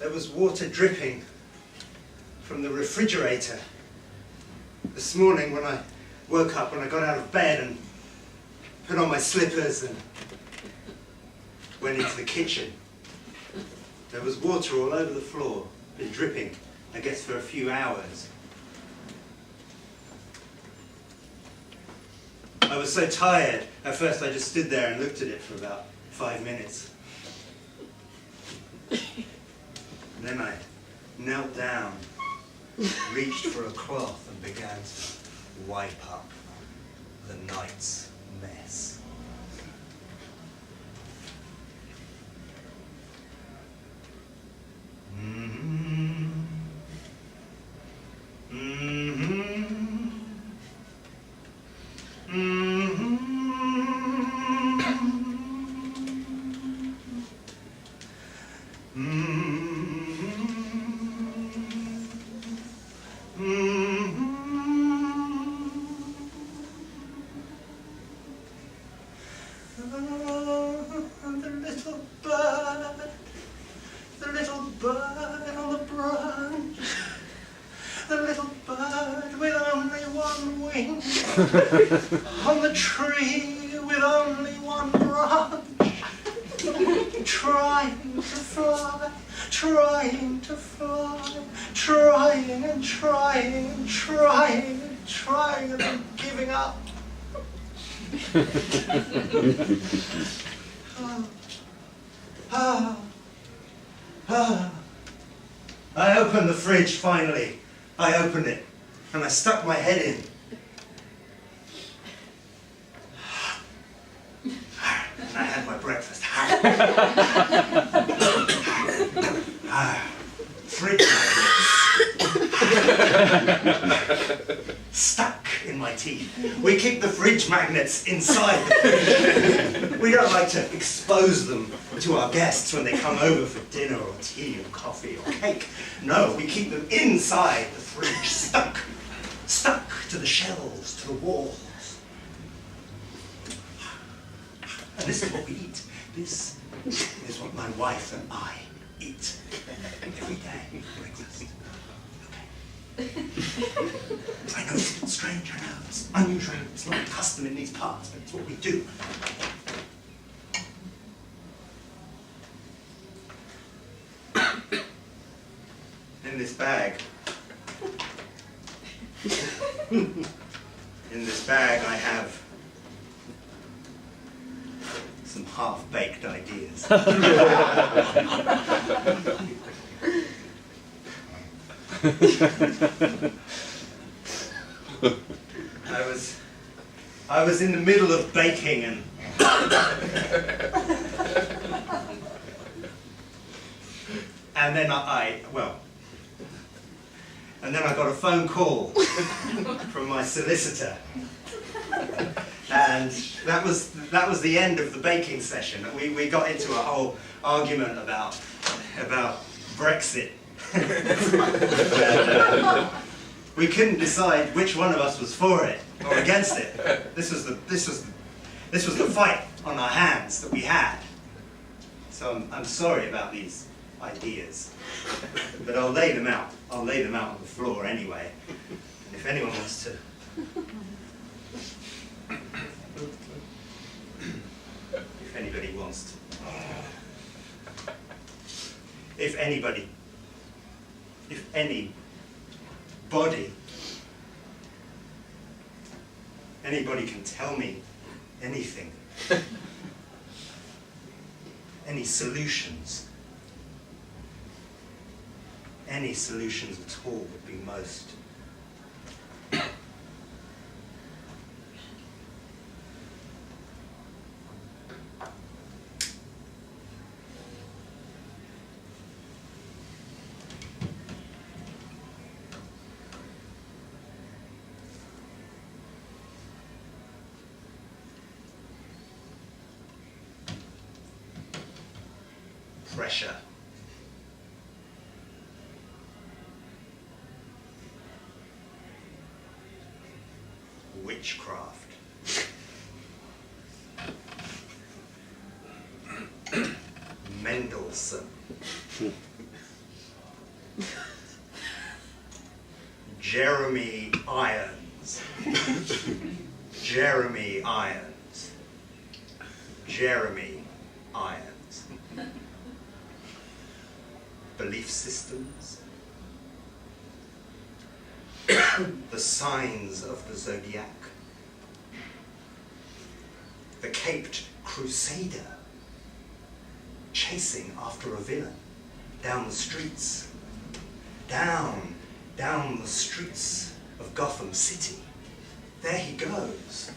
There was water dripping from the refrigerator. This morning when I woke up, when I got out of bed and put on my slippers and went into the kitchen, there was water all over the floor, been dripping, I guess for a few hours. I was so tired, at first I just stood there and looked at it for about 5 minutes. And then I knelt down, reached for a cloth and began to wipe up the night's mess. On the tree with only one branch, trying to fly, trying to fly, trying and trying and trying and trying and then giving up. I opened the fridge finally. I opened it and I stuck my head in. And I had my breakfast. Fridge magnets. Stuck in my teeth. We keep the fridge magnets inside the fridge. We don't like to expose them to our guests when they come over for dinner or tea or coffee or cake. No, we keep them inside the fridge, stuck to the shelves, to the walls. And this is what we eat. This is what my wife and I eat every day for breakfast. Okay. I know it's strange, I know it's unusual, it's not a custom in these parts, but it's what we do. In this bag, I have some half-baked ideas. I was in the middle of baking and then I got a phone call from my solicitor. And that was the end of the baking session. We got into a whole argument about Brexit. And, we couldn't decide which one of us was for it or against it. This was the fight on our hands that we had. So I'm sorry about these ideas, but I'll lay them out. I'll lay them out on the floor anyway. And if anyone wants to. If anybody wants to. If anybody can tell me anything, any solutions at all would be most pressure. Witchcraft. Mendelssohn. Jeremy Irons. Jeremy Irons. Jeremy Irons. Belief systems. The signs of the zodiac. The caped crusader chasing after a villain down the streets. Down the streets of Gotham City. There he goes.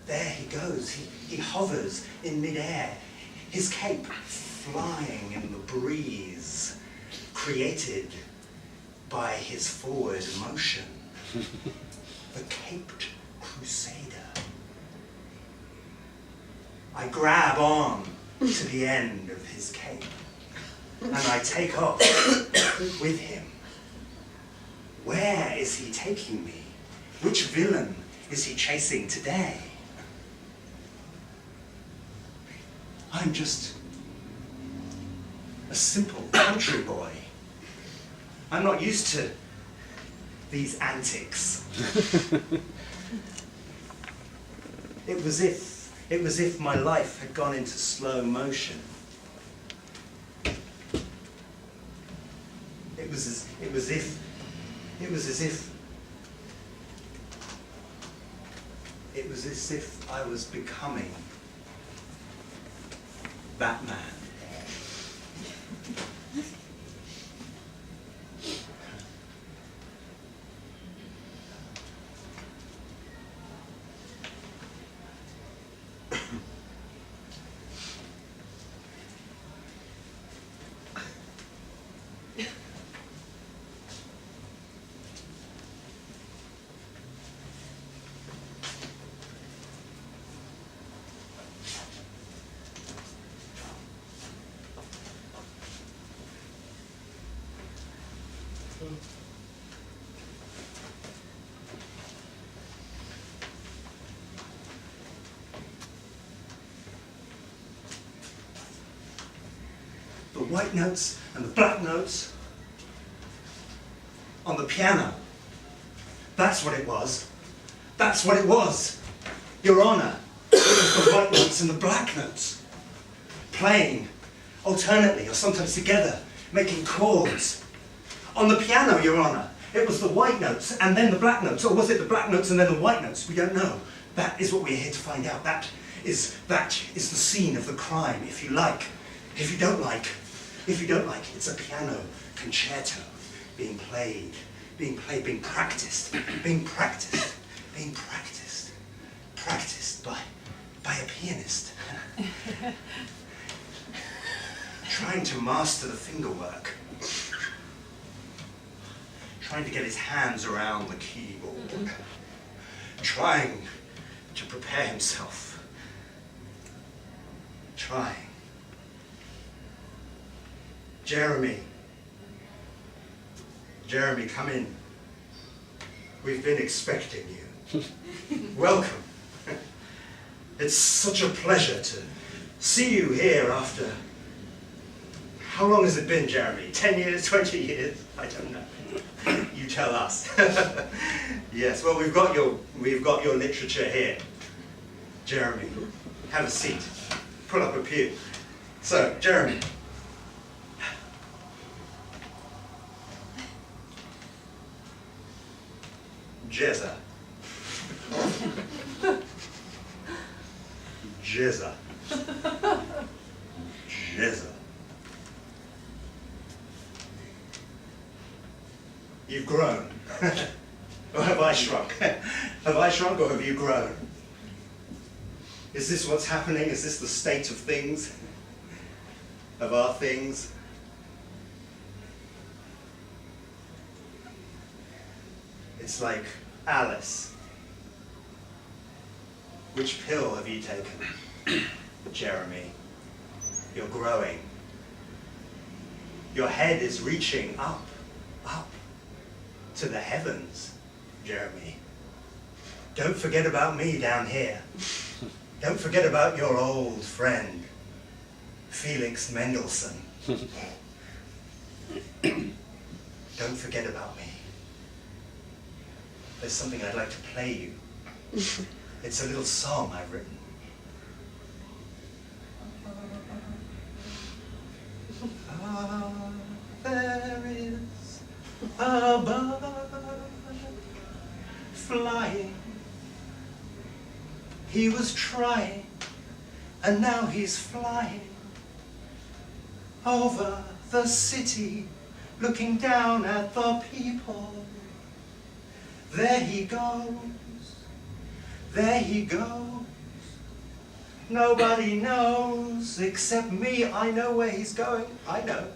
There he goes. He hovers in midair, his cape flying in the breeze, created by his forward motion. The caped crusader. I grab on to the end of his cape, and I take off with him. Where is he taking me? Which villain is he chasing today? I'm just a simple country boy. I'm not used to these antics. It was if my life had gone into slow motion. It was as if I was becoming Batman. The white notes and the black notes on the piano. That's what it was. That's what it was, Your Honor. It was the white notes and the black notes, playing alternately or sometimes together, making chords. On the piano, Your Honor, it was the white notes and then the black notes, or was it the black notes and then the white notes? We don't know. That is what we're here to find out. That is the scene of the crime, if you like. If you don't like, it's a piano concerto being played, being practiced by a pianist. Trying to master the fingerwork. Trying to get his hands around the keyboard. Trying to prepare himself. Trying. Jeremy, come in. We've been expecting you. Welcome. It's such a pleasure to see you here after... How long has it been, Jeremy? 10 years, 20 years? I don't know. You tell us. Yes, well, we've got your literature here. Jeremy, have a seat. Pull up a pew. So, Jeremy. Jezza. Jezza. Jezza. You've grown. Or have I shrunk? Have I shrunk or have you grown? Is this what's happening? Is this the state of things? Of our things? It's like Alice. Which pill have you taken? Jeremy, you're growing. Your head is reaching up to the heavens, Jeremy. Don't forget about me down here. Don't forget about your old friend, Felix Mendelssohn. Don't forget about me. there's something I'd like to play you. It's a little song I've written. There is a bird flying. He was trying, and now he's flying over the city, looking down at the people. There he goes, there he goes. Nobody knows except me. I know where he's going. I know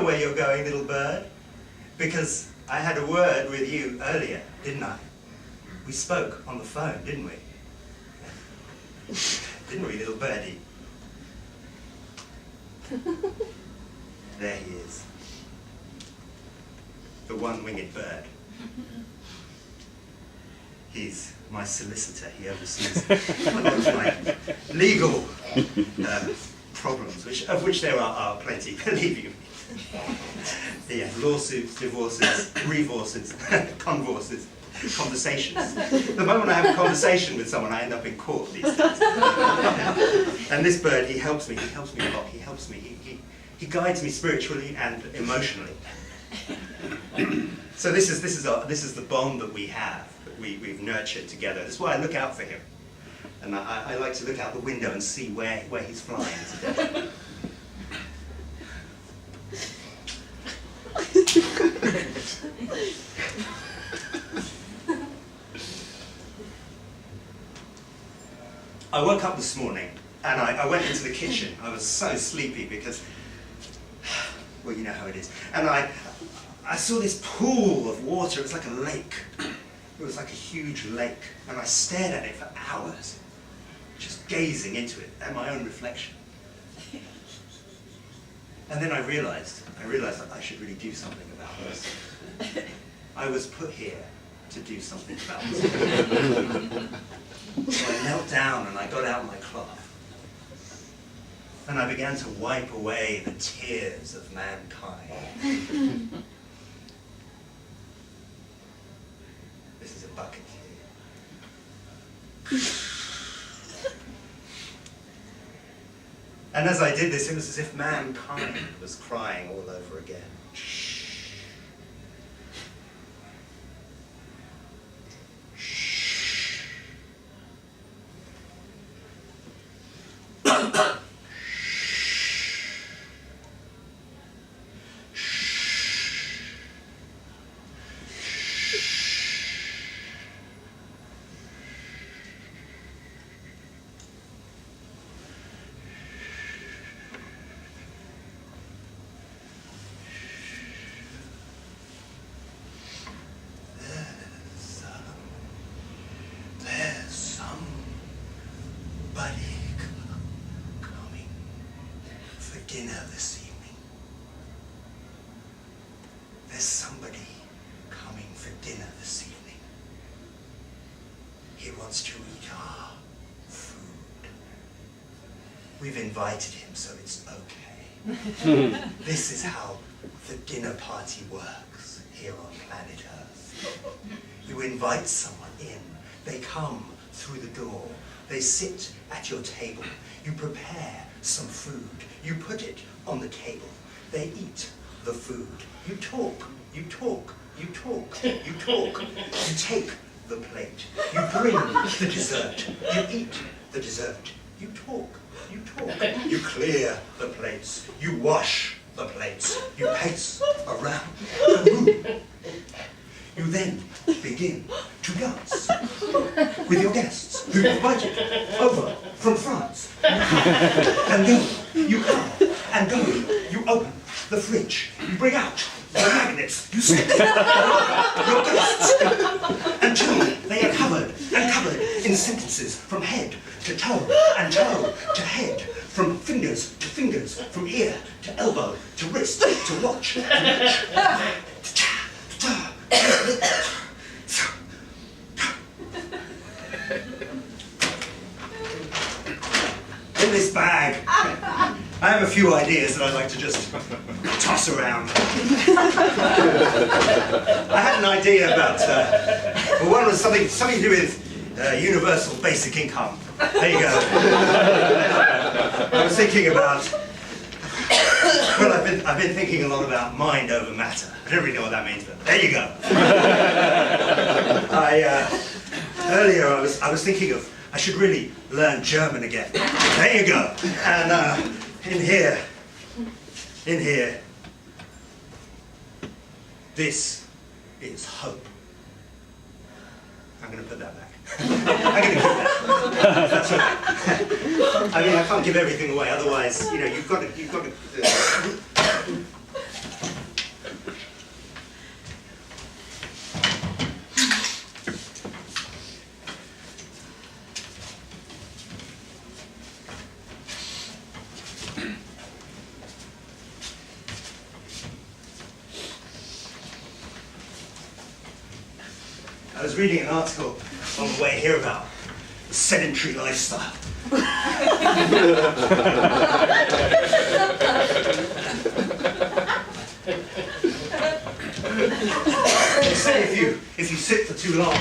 where you're going, little bird, because I had a word with you earlier, didn't I? We spoke on the phone, didn't we? Didn't we, little birdie? There he is. The one-winged bird. He's my solicitor. He oversees all of my legal problems, of which there are plenty, believe you me. Yeah, lawsuits, divorces, revorces, convorces, conversations. The moment I have a conversation with someone, I end up in court these days. And this bird, he helps me a lot. He helps me. He guides me spiritually and emotionally. So this is the bond that we have, that we've nurtured together. That's why I look out for him. And I like to look out the window and see where he's flying today. I woke up this morning and I went into the kitchen. I was so sleepy because, well, you know how it is. And I saw this pool of water. It was like a lake. It was like a huge lake. And I stared at it for hours, just gazing into it at my own reflection. And then I realized that I should really do something about this. I was put here to do something about this. So I knelt down and I got out my cloth. And I began to wipe away the tears of mankind. This is a bucket here. And as I did this, it was as if mankind was crying all over again. Dinner this evening. There's somebody coming for dinner this evening. He wants to eat our food. We've invited him, so it's okay. This is how the dinner party works here on planet Earth. You invite someone in, they come through the door, they sit at your table, you prepare some food, you put it on the table, they eat the food, you talk, you talk, you talk, you talk, you take the plate, you bring the dessert, you eat the dessert, you talk, you clear the plates, you wash the plates, you pace around the room. You then begin to dance with your guests who you've invited over from France. And then you come and go. You open the fridge. You bring out the magnets. You stick your guests until they are covered in sentences from head to toe and toe to head, from fingers to fingers, from ear to elbow to wrist to watch to watch. In this bag, I have a few ideas that I'd like to just toss around. I had an idea about, well, one was something to do with universal basic income. There you go. I was thinking about, well, I've been thinking a lot about mind over matter. I don't really know what that means, but there you go. Earlier I was thinking of, I should really learn German again. There you go. And in here, this is hope. I'm going to put that back. I'm going to keep that. That's right. I mean, I can't give everything away, otherwise, you know, you've got to. I was reading an article on the way here about the sedentary lifestyle. They say if you sit for too long,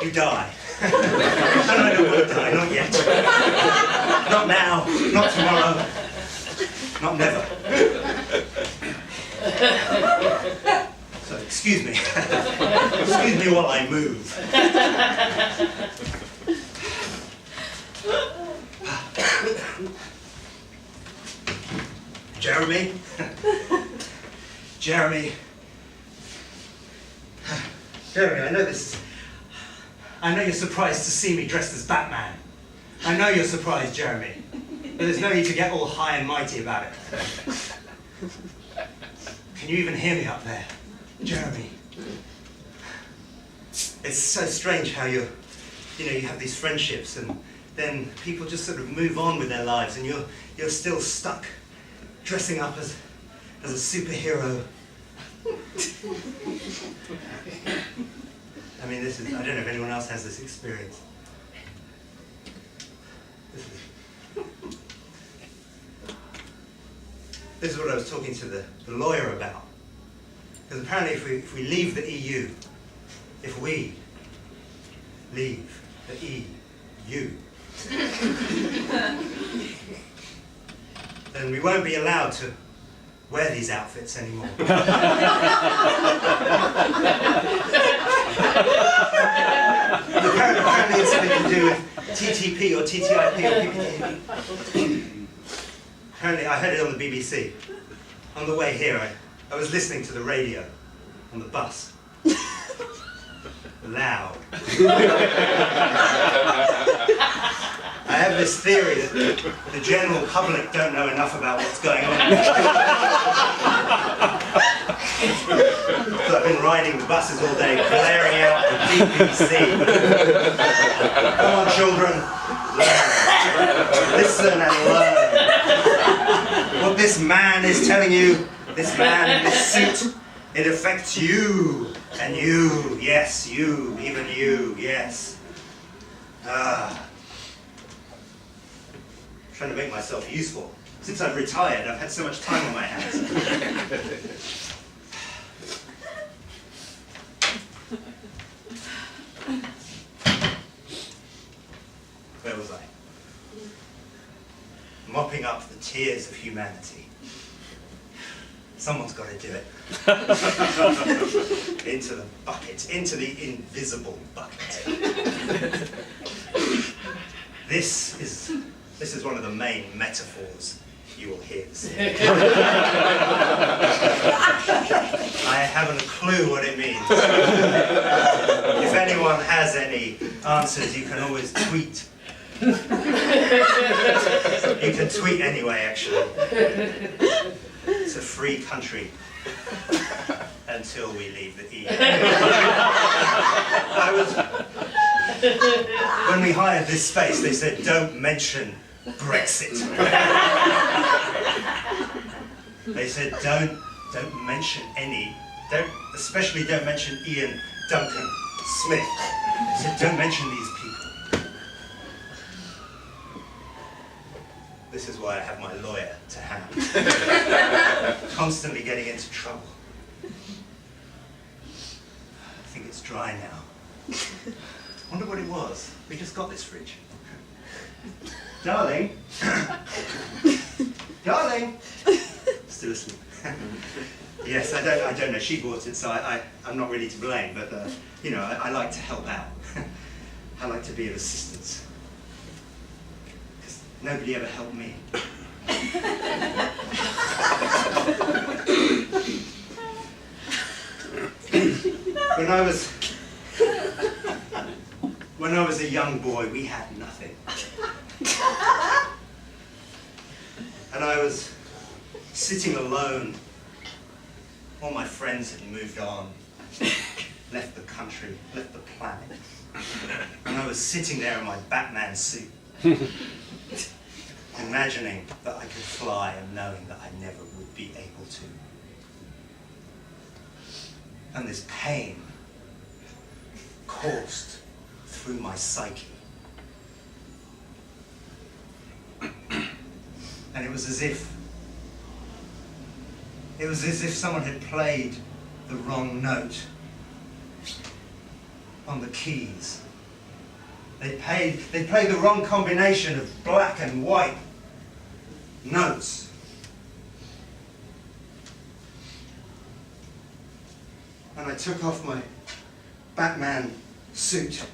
you die. And I don't want to die, not yet. Not now, not tomorrow, not never. So excuse me. Excuse me while I move. Jeremy? Jeremy, I know you're surprised to see me dressed as Batman. I know you're surprised, Jeremy. But there's no need to get all high and mighty about it. Can you even hear me up there? Jeremy? It's so strange how you have these friendships and then people just sort of move on with their lives and you're still stuck dressing up as a superhero. I mean, I don't know if anyone else has this experience. This is what I was talking to the lawyer about. Because apparently if we leave the EU, if we leave the EU, then we won't be allowed to wear these outfits anymore. Apparently it's something to do with TTP or TTIP or PPTP. Apparently I heard it on the BBC. On the way here, I was listening to the radio on the bus. Loud. I have this theory that the general public don't know enough about what's going on. So I've been riding the buses all day, blaring out the BBC. Come on, children, learn. Listen and learn. What this man is telling you, this man in this suit, it affects you, and you, yes, you, even you, yes. Trying to make myself useful. Since I've retired, I've had so much time on my hands. Where was I? Mopping up the tears of humanity. Someone's got to do it. Into the bucket, into the invisible bucket. This is one of the main metaphors you will hear this evening. I haven't a clue what it means. If anyone has any answers, you can always tweet. You can tweet anyway, actually. It's a free country until we leave the EU. When we hired this space, they said, don't mention Brexit. They said, don't mention especially don't mention Ian Duncan Smith. They said, don't mention these people. This is why I have my lawyer to hand. Constantly getting into trouble. I think it's dry now. Wonder what it was. We just got this fridge. Darling? Darling? Still asleep. Yes, I don't know. She bought it, so I'm not really to blame, but you know, I like to help out. I like to be of assistance. Because nobody ever helped me. When I was a young boy, we had nothing. And I was sitting alone. All my friends had moved on, left the country, left the planet. And I was sitting there in my Batman suit, imagining that I could fly and knowing that I never would be able to. And this pain coursed through my psyche. And it was as if someone had played the wrong note on the keys. They played the wrong combination of black and white notes. And I took off my Batman suit.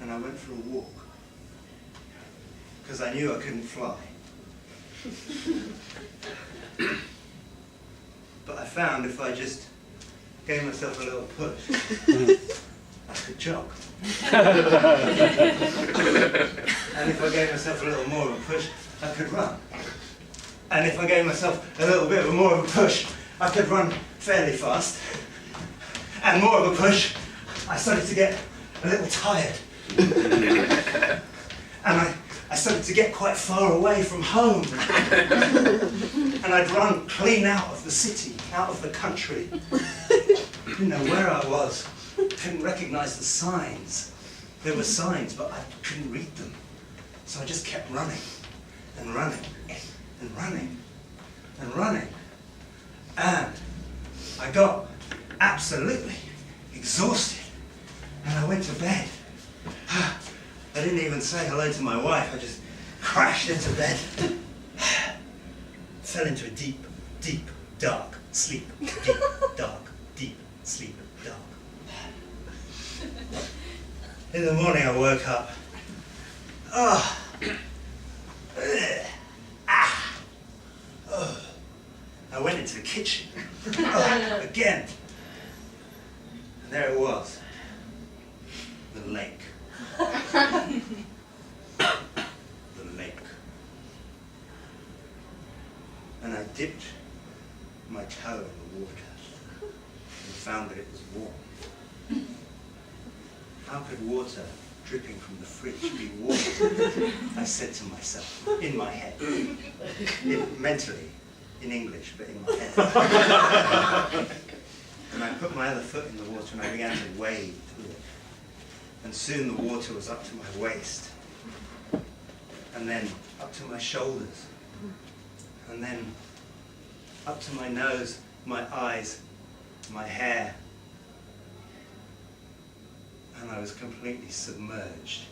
And I went for a walk. Because I knew I couldn't fly. But I found if I just gave myself a little push, I could jog. And if I gave myself a little more of a push, I could run. And if I gave myself a little bit more of a push, I could run fairly fast. And more of a push, I started to get a little tired. And I started to get quite far away from home. And I'd run clean out of the city, out of the country. Didn't know where I was. Couldn't recognize the signs. There were signs, but I couldn't read them. So I just kept running and running and running and running. And I got absolutely exhausted. And I went to bed. I didn't even say hello to my wife. I just crashed into bed. Fell into a deep, deep, dark sleep. Deep, dark, deep, sleep, dark. In the morning I woke up. Oh. Oh. I went into the kitchen. Again. And there it was. The lake. The lake. And I dipped my toe in the water and found that it was warm. How could water dripping from the fridge be warm? I said to myself, in my head. Mentally, in English, but in my head. And I put my other foot in the water and I began to wade through it. And soon the water was up to my waist, and then up to my shoulders, and then up to my nose, my eyes, my hair. And I was completely submerged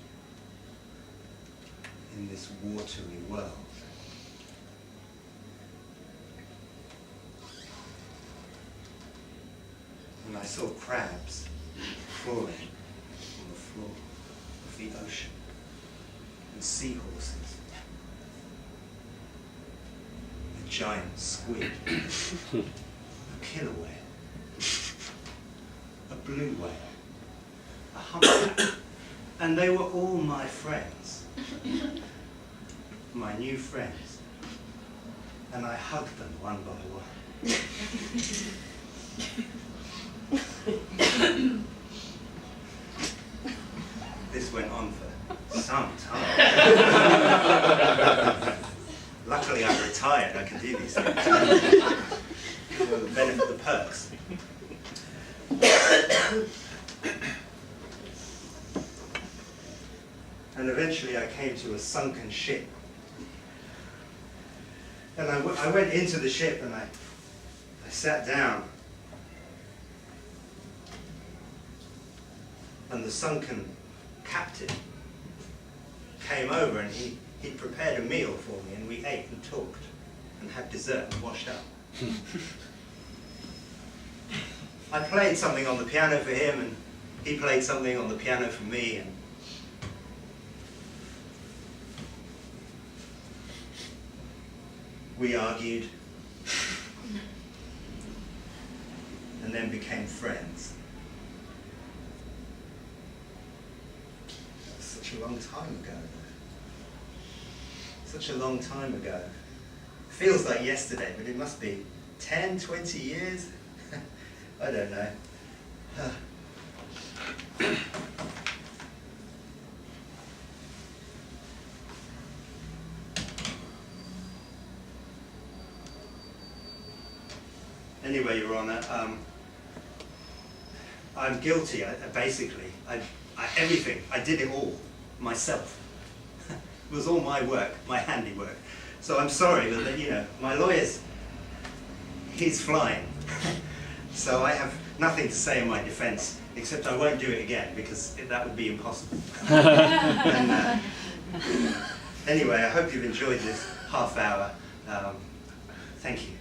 in this watery world. And I saw crabs crawling on the floor of the ocean, and seahorses, a giant squid, a killer whale, a blue whale, a humpback, and they were all my friends, my new friends, and I hugged them one by one. This went on for some time. Luckily I'm retired, I can do these things. For the benefit of the perks. eventually I came to a sunken ship. And I went into the ship and I sat down. And the sunken captain came over and he'd prepared a meal for me, and we ate and talked and had dessert and washed up. I played something on the piano for him and he played something on the piano for me, and we argued and then became friends. That was such a long time ago. Such a long time ago. Feels like yesterday, but it must be 10, 20 years? I don't know. Anyway, Your Honour, I'm guilty. Everything. I did it all myself. It was all my work, my handiwork. So I'm sorry, but you know, my lawyer's, he's flying. So I have nothing to say in my defence, except I won't do it again, because that would be impossible. And, anyway, I hope you've enjoyed this half hour. Thank you.